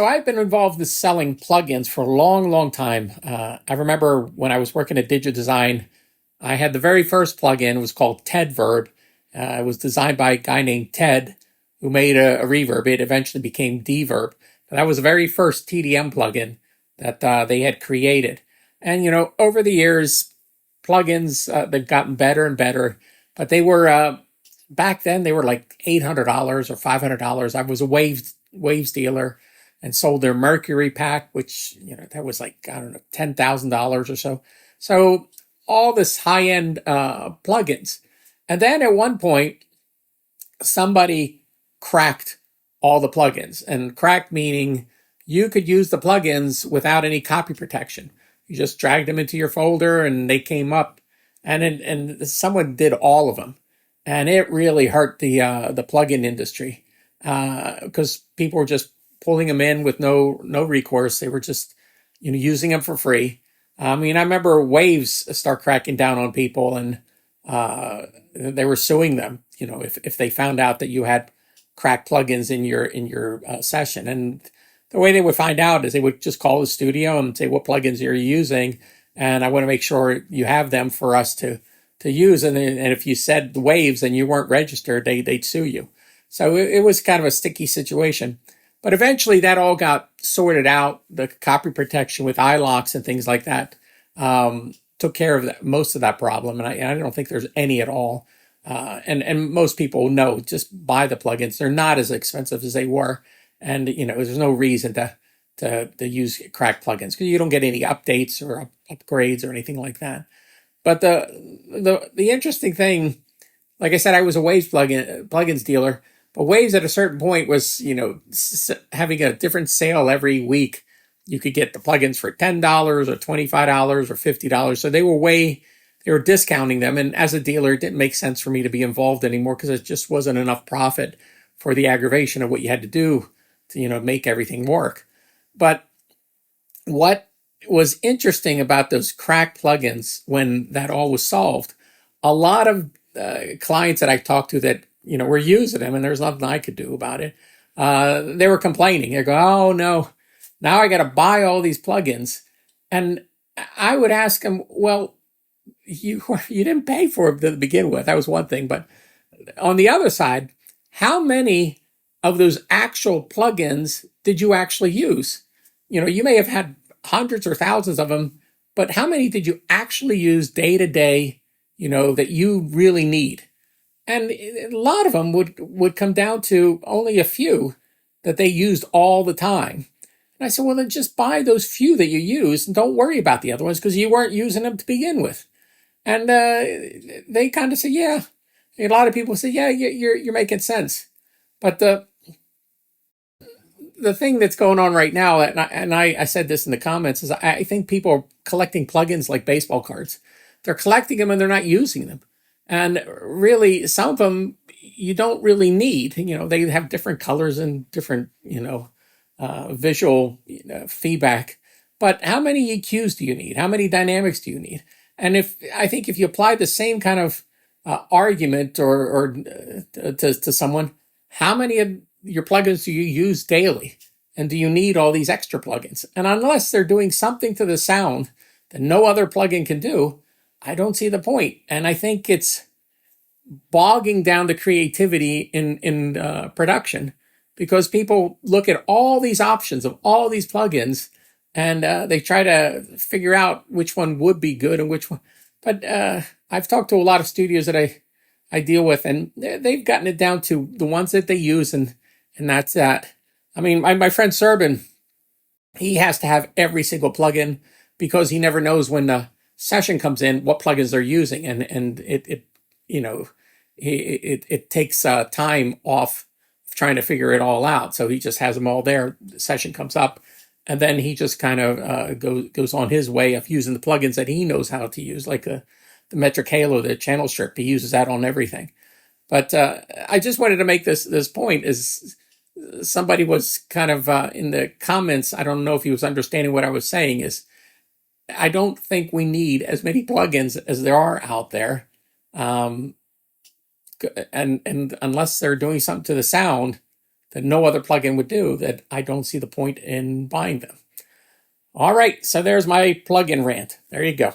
So I've been involved in selling plugins for a long, long time. I remember when I was working at Digital Design, I had the very first plugin. It was called TedVerb. It was designed by a guy named Ted, who made a reverb. It eventually became Dverb. That was the very first TDM plugin that they had created. And over the years, plugins they've gotten better and better. But they were back then they were like $800 or $500. I was a Waves dealer and sold their Mercury pack, which that was like, I don't know, $10,000 or so. So all this high end plugins, and then at one point somebody cracked all the plugins, and cracked meaning you could use the plugins without any copy protection. You just dragged them into your folder, and they came up, and someone did all of them, and it really hurt the plugin industry because people were just pulling them in with no recourse. They were just using them for free. I mean, I remember Waves start cracking down on people, and they were suing them. If they found out that you had cracked plugins in your session, and the way they would find out is they would just call the studio and say, "What plugins are you using?" And I want to make sure you have them for us to use. And if you said Waves and you weren't registered, they'd sue you. So it was kind of a sticky situation. But eventually that all got sorted out. The copy protection with iLocks and things like that took care of most of that problem. And I don't think there's any at all. And most people know, just buy the plugins. They're not as expensive as they were. And, there's no reason to use cracked plugins because you don't get any updates or upgrades or anything like that. But the interesting thing, like I said, I was a Waves plugins dealer. But Waves at a certain point was, having a different sale every week. You could get the plugins for $10 or $25 or $50. So they were discounting them. And as a dealer, it didn't make sense for me to be involved anymore because it just wasn't enough profit for the aggravation of what you had to do to, make everything work. But what was interesting about those cracked plugins when that all was solved, a lot of clients that I talked to that were using them, and there's nothing I could do about it. They were complaining. They go, "Oh no, now I got to buy all these plugins," and I would ask them, "Well, you didn't pay for them to begin with. That was one thing, but on the other side, how many of those actual plugins did you actually use? You may have had hundreds or thousands of them, but how many did you actually use day to day? That you really need?" And a lot of them would come down to only a few that they used all the time. And I said, well, then just buy those few that you use and don't worry about the other ones because you weren't using them to begin with. And they kind of say, yeah. A lot of people say, yeah, you're making sense. But the thing that's going on right now, and I said this in the comments, is I think people are collecting plugins like baseball cards. They're collecting them and they're not using them. And really, some of them you don't really need. They have different colors and different, visual feedback. But how many EQs do you need? How many dynamics do you need? And I think if you apply the same kind of argument or to someone, how many of your plugins do you use daily? And do you need all these extra plugins? And unless they're doing something to the sound that no other plugin can do, I don't see the point. And I think it's bogging down the creativity in production because people look at all these options of all these plugins and they try to figure out which one would be good and which one. But I've talked to a lot of studios that I deal with, and they've gotten it down to the ones that they use, and that's that. I mean, my friend Serban, he has to have every single plugin because he never knows when the session comes in what plugins they're using, and it takes time off trying to figure it all out. So he just has them all there. The session comes up, and then he just kind of goes on his way of using the plugins that he knows how to use, like the metric halo, the channel strip. He uses that on everything. But I just wanted to make this point is somebody was kind of in the comments. I don't know if he was understanding what I was saying is I don't think we need as many plugins as there are out there. And unless they're doing something to the sound, that no other plugin would do, that I don't see the point in buying them. All right, so there's my plugin rant. There you go.